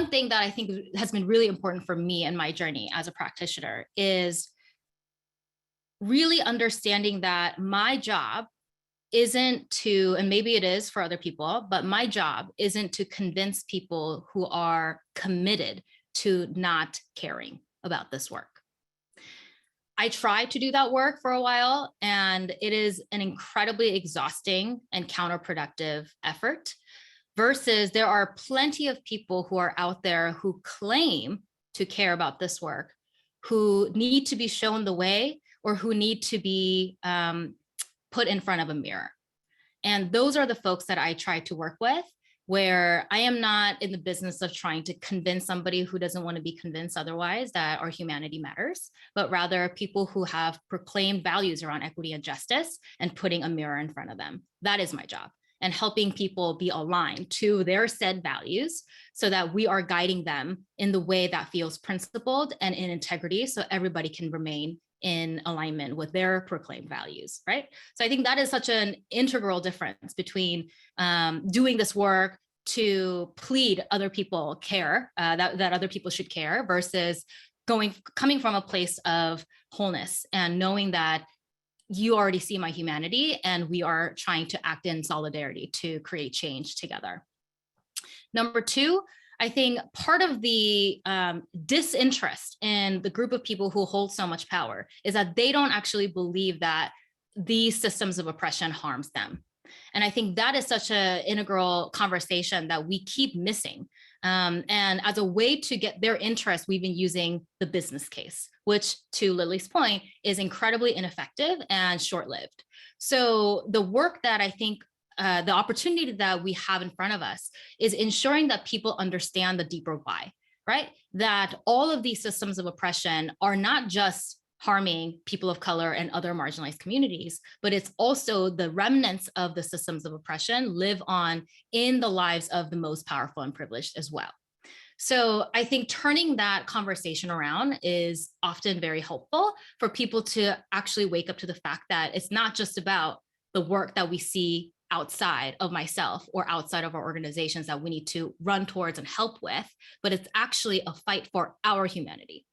thing that I think has been really important for me in my journey as a practitioner is really understanding that my job isn't to, and maybe it is for other people, but my job isn't to convince people who are committed to not caring about this work. I tried to do that work for a while, and it is an incredibly exhausting and counterproductive effort, versus there are plenty of people who are out there who claim to care about this work, who need to be shown the way or who need to be put in front of a mirror. And those are the folks that I try to work with. where I am not in the business of trying to convince somebody who doesn't want to be convinced otherwise that our humanity matters, but rather people who have proclaimed values around equity and justice and putting a mirror in front of them. That is my job, and helping people be aligned to their said values so that we are guiding them in the way that feels principled and in integrity, so everybody can remain in alignment with their proclaimed values, right? So I think that is such an integral difference between doing this work to plead other people care, that other people should care, versus coming from a place of wholeness and knowing that you already see my humanity and we are trying to act in solidarity to create change together. Number two, I think part of the disinterest in the group of people who hold so much power is that they don't actually believe that these systems of oppression harms them. And I think that is such an integral conversation that we keep missing. And as a way to get their interest, we've been using the business case, which, to Lily's point, is incredibly ineffective and short-lived. So the work that I think the opportunity that we have in front of us is ensuring that people understand the deeper why, right? That all of these systems of oppression are not just harming people of color and other marginalized communities, but it's also the remnants of the systems of oppression live on in the lives of the most powerful and privileged as well. So I think turning that conversation around is often very helpful for people to actually wake up to the fact that it's not just about the work that we see outside of myself or outside of our organizations that we need to run towards and help with, but it's actually a fight for our humanity.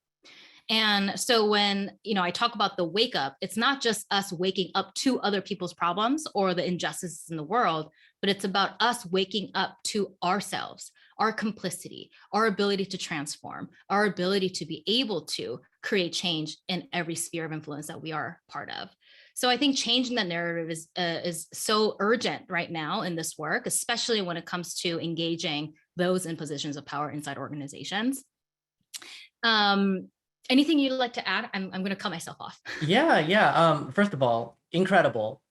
And so when, I talk about the wake up, it's not just us waking up to other people's problems or the injustices in the world, but it's about us waking up to ourselves, our complicity, our ability to transform, our ability to be able to create change in every sphere of influence that we are part of. So I think changing that narrative is so urgent right now in this work, especially when it comes to engaging those in positions of power inside organizations. Anything you'd like to add? I'm going to cut myself off. Yeah. First of all, incredible.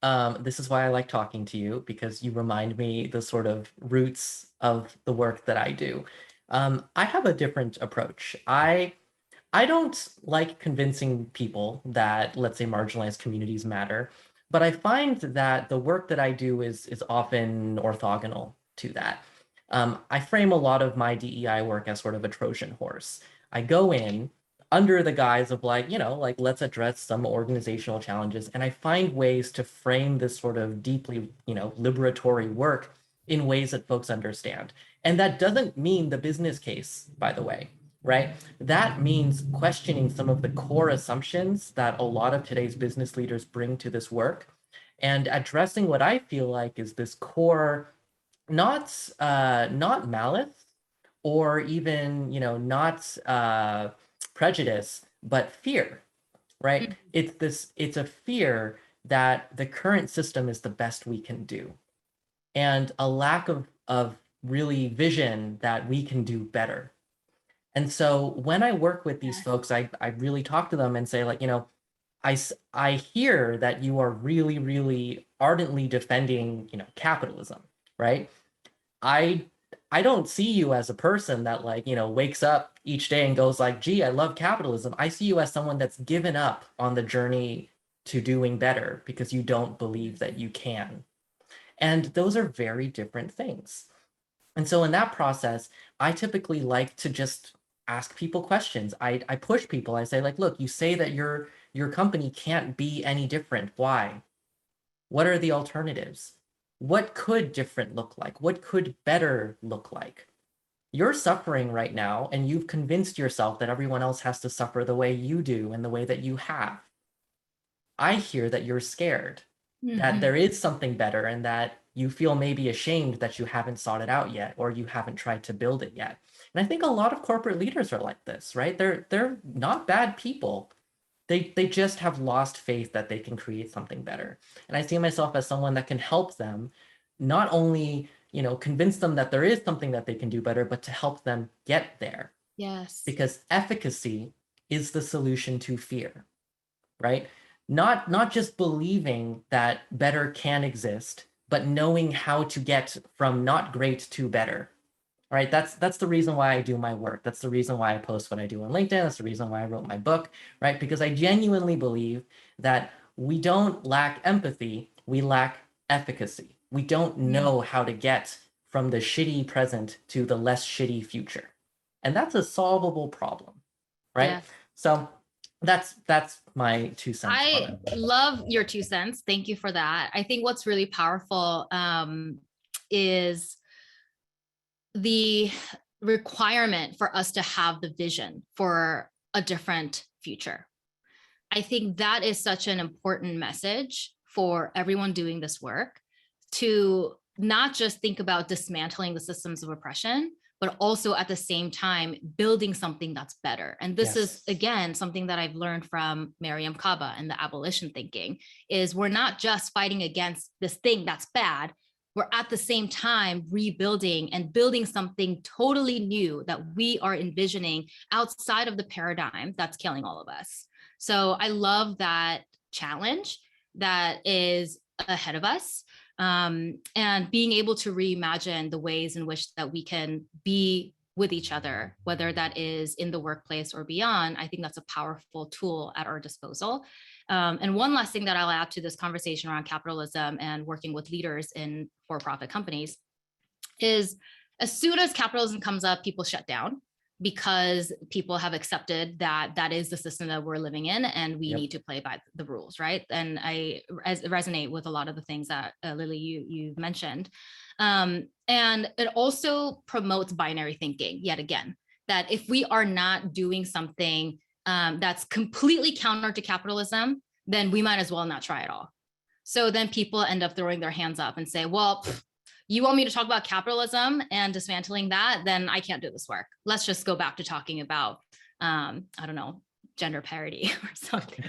This is why I like talking to you, because you remind me the sort of roots of the work that I do. I have a different approach. I don't like convincing people that, let's say, marginalized communities matter, but I find that the work that I do is often orthogonal to that. I frame a lot of my DEI work as sort of a Trojan horse. I go in under the guise of like, let's address some organizational challenges. And I find ways to frame this sort of deeply, liberatory work in ways that folks understand. And that doesn't mean the business case, by the way, right? That means questioning some of the core assumptions that a lot of today's business leaders bring to this work and addressing what I feel like is this core, not malice or even, not prejudice, but fear, right? It's a fear that the current system is the best we can do, and a lack of really vision that we can do better. And so when I work with these folks, I really talk to them and say, like, I hear that you are really, really ardently defending, capitalism, right? I don't see you as a person that wakes up each day and goes like, gee, I love capitalism. I see you as someone that's given up on the journey to doing better because you don't believe that you can. And those are very different things. And so in that process, I typically like to just ask people questions. I push people. I say, like, look, you say that your company can't be any different. Why? What are the alternatives? What could different look like? What could better look like? You're suffering right now, and you've convinced yourself that everyone else has to suffer the way you do and the way that you have. I hear that you're scared, that there is something better, and that you feel maybe ashamed that you haven't sought it out yet, or you haven't tried to build it yet. And I think a lot of corporate leaders are like this, right? They're not bad people. They just have lost faith that they can create something better. And I see myself as someone that can help them not only, convince them that there is something that they can do better, but to help them get there. Yes. Because efficacy is the solution to fear, right? Not just believing that better can exist, but knowing how to get from not great to better. All right, that's the reason why I do my work. That's the reason why I post what I do on LinkedIn. That's the reason why I wrote my book, right? Because I genuinely believe that we don't lack empathy, we lack efficacy. We don't know how to get from the shitty present to the less shitty future. And that's a solvable problem, right? Yeah. So that's my 2 cents on I it. love your 2 cents. Thank you for that. I think what's really powerful is the requirement for us to have the vision for a different future. I think that is such an important message for everyone doing this work, to not just think about dismantling the systems of oppression, but also at the same time building something that's better. And this is, again, something that I've learned from Mariame Kaba and the abolition thinking, is we're not just fighting against this thing that's bad, we're at the same time rebuilding and building something totally new that we are envisioning outside of the paradigm that's killing all of us. So I love that challenge that is ahead of us, and being able to reimagine the ways in which that we can be with each other, whether that is in the workplace or beyond. I think that's a powerful tool at our disposal. And one last thing that I'll add to this conversation around capitalism and working with leaders in for-profit companies is, as soon as capitalism comes up, people shut down, because people have accepted that that is the system that we're living in, and we need to play by the rules, right? And I resonate with a lot of the things that Lily, you mentioned. And it also promotes binary thinking yet again, that if we are not doing something that's completely counter to capitalism, then we might as well not try at all. So then people end up throwing their hands up and say, well, you want me to talk about capitalism and dismantling that, then I can't do this work. Let's just go back to talking about, I don't know, gender parity or something,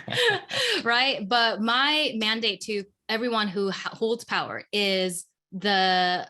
right? But my mandate to everyone who holds power is the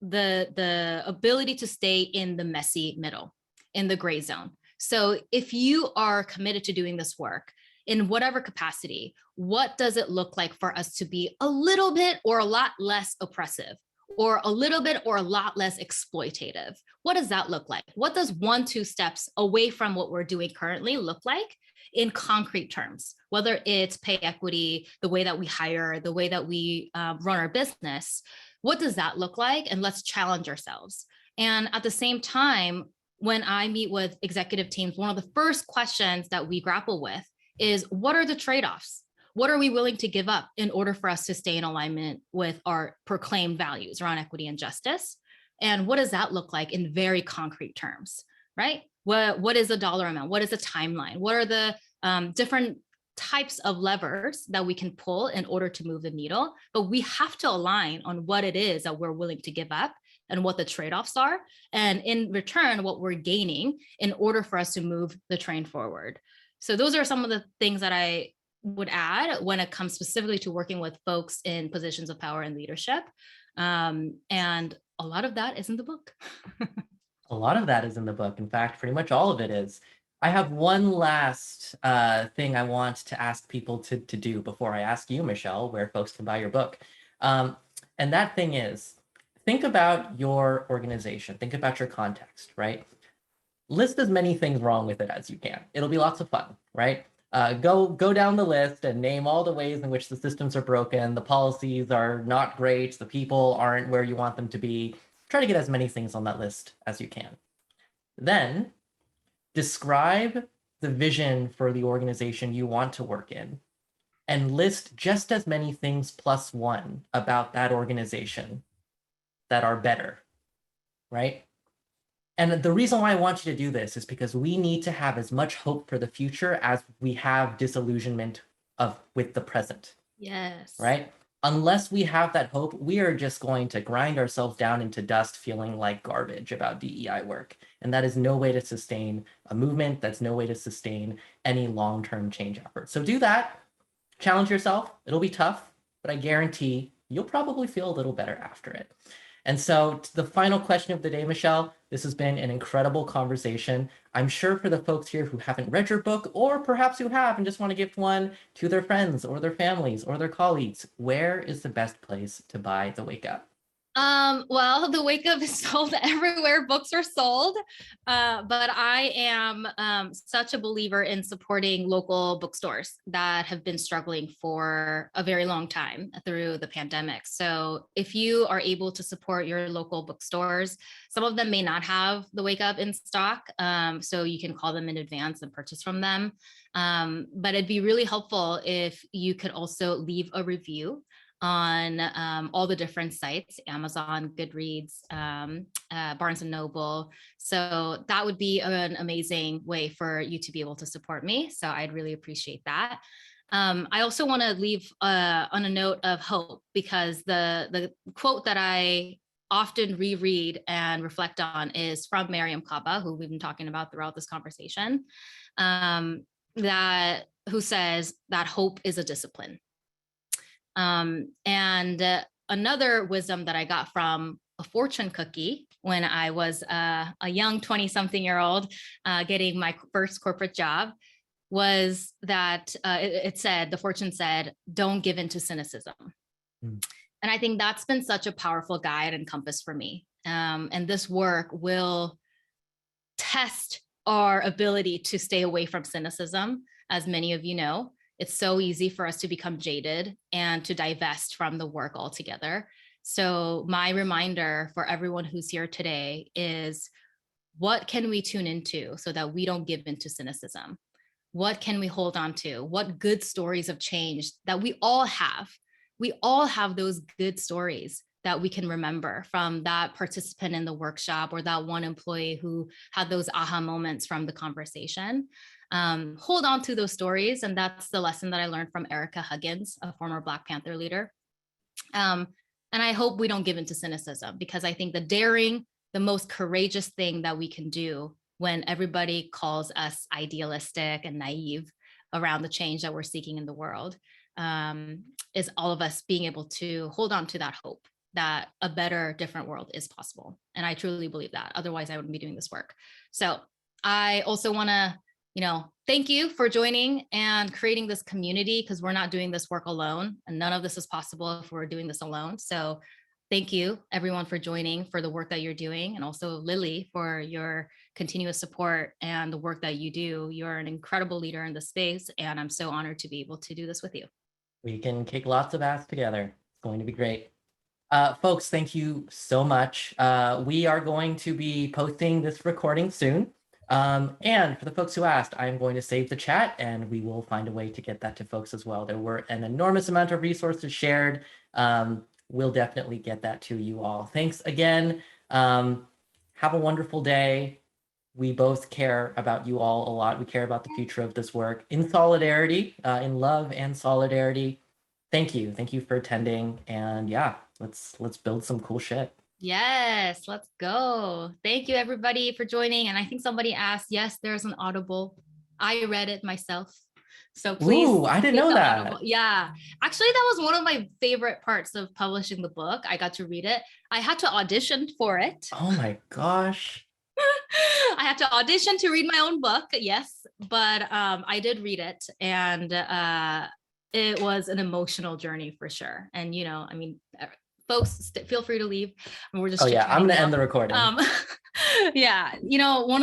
ability to stay in the messy middle, in the gray zone. So if you are committed to doing this work, in whatever capacity, what does it look like for us to be a little bit or a lot less oppressive, or a little bit or a lot less exploitative? What does that look like? What does 1-2 steps away from what we're doing currently look like in concrete terms? Whether it's pay equity, the way that we hire, the way that we run our business, what does that look like? And let's challenge ourselves. And at the same time, when I meet with executive teams, one of the first questions that we grapple with is, what are the trade-offs? What are we willing to give up in order for us to stay in alignment with our proclaimed values around equity and justice? And what does that look like in very concrete terms, right? What is the dollar amount? What is the timeline? What are the different types of levers that we can pull in order to move the needle? But we have to align on what it is that we're willing to give up and what the trade-offs are, and in return, what we're gaining in order for us to move the train forward. So those are some of the things that I would add when it comes specifically to working with folks in positions of power and leadership. And a lot of that is in the book. A lot of that is in the book. In fact, pretty much all of it is. I have one last thing I want to ask people to do before I ask you, Michelle, where folks can buy your book. And that thing is, think about your organization, think about your context, right? List as many things wrong with it as you can. It'll be lots of fun, right? Go down the list and name all the ways in which the systems are broken, the policies are not great, the people aren't where you want them to be. Try to get as many things on that list as you can. Then describe the vision for the organization you want to work in, and list just as many things plus one about that organization that are better, right? And the reason why I want you to do this is because we need to have as much hope for the future as we have disillusionment with the present. Yes. Right? Unless we have that hope, we are just going to grind ourselves down into dust feeling like garbage about DEI work. And that is no way to sustain a movement. That's no way to sustain any long-term change effort. So do that. Challenge yourself. It'll be tough, but I guarantee you'll probably feel a little better after it. And so the final question of the day, Michelle, this has been an incredible conversation. I'm sure for the folks here who haven't read your book, or perhaps who have and just want to gift one to their friends or their families or their colleagues, where is the best place to buy The Wake Up? Well, The Wake Up is sold everywhere books are sold, but I am such a believer in supporting local bookstores that have been struggling for a very long time through the pandemic. So if you are able to support your local bookstores, some of them may not have The Wake Up in stock, so you can call them in advance and purchase from them. But it'd be really helpful if you could also leave a review on all the different sites, Amazon, Goodreads, Barnes and Noble. So that would be an amazing way for you to be able to support me. So I'd really appreciate that. I also want to leave on a note of hope, because the quote that I often reread and reflect on is from Mariam Kaba, who we've been talking about throughout this conversation, who says that hope is a discipline. Another wisdom that I got from a fortune cookie when I was a young 20-something-year-old getting my first corporate job was that the fortune said, don't give in to cynicism. Mm. And I think that's been such a powerful guide and compass for me. And this work will test our ability to stay away from cynicism. As many of you know, it's so easy for us to become jaded and to divest from the work altogether. So my reminder for everyone who's here today is, what can we tune into so that we don't give into cynicism? What can we hold on to? What good stories of change that we all have? We all have those good stories that we can remember from that participant in the workshop or that one employee who had those aha moments from the conversation. Hold on to those stories. And that's the lesson that I learned from Erica Huggins, a former Black Panther leader. And I hope we don't give into cynicism, because I think the most courageous thing that we can do when everybody calls us idealistic and naive around the change that we're seeking in the world, is all of us being able to hold on to that hope that a better, different world is possible. And I truly believe that. Otherwise, I wouldn't be doing this work. So I also want to, thank you for joining and creating this community, because we're not doing this work alone, and none of this is possible if we're doing this alone. So thank you, everyone, for joining, for the work that you're doing, and also Lily for your continuous support and the work that you do. You're an incredible leader in the space, and I'm so honored to be able to do this with you. We can kick lots of ass together. It's going to be great. Folks, thank you so much. We are going to be posting this recording soon. And for the folks who asked, I'm going to save the chat, and we will find a way to get that to folks as well. There were an enormous amount of resources shared. We'll definitely get that to you all. Thanks again. Have a wonderful day. We both care about you all a lot. We care about the future of this work in solidarity, in love and solidarity. Thank you. Thank you for attending. And yeah, let's build some cool shit. Yes, let's go. Thank you, everybody, for joining. And I think somebody asked, yes, there's an Audible. I read it myself. So please. Ooh, I didn't know that. Audible. Yeah, actually, that was one of my favorite parts of publishing the book. I got to read it. I had to audition for it. Oh my gosh. I had to audition to read my own book. Yes, but I did read it, and it was an emotional journey for sure. And, folks, feel free to leave. We're just I'm going to end the recording. Yeah, one of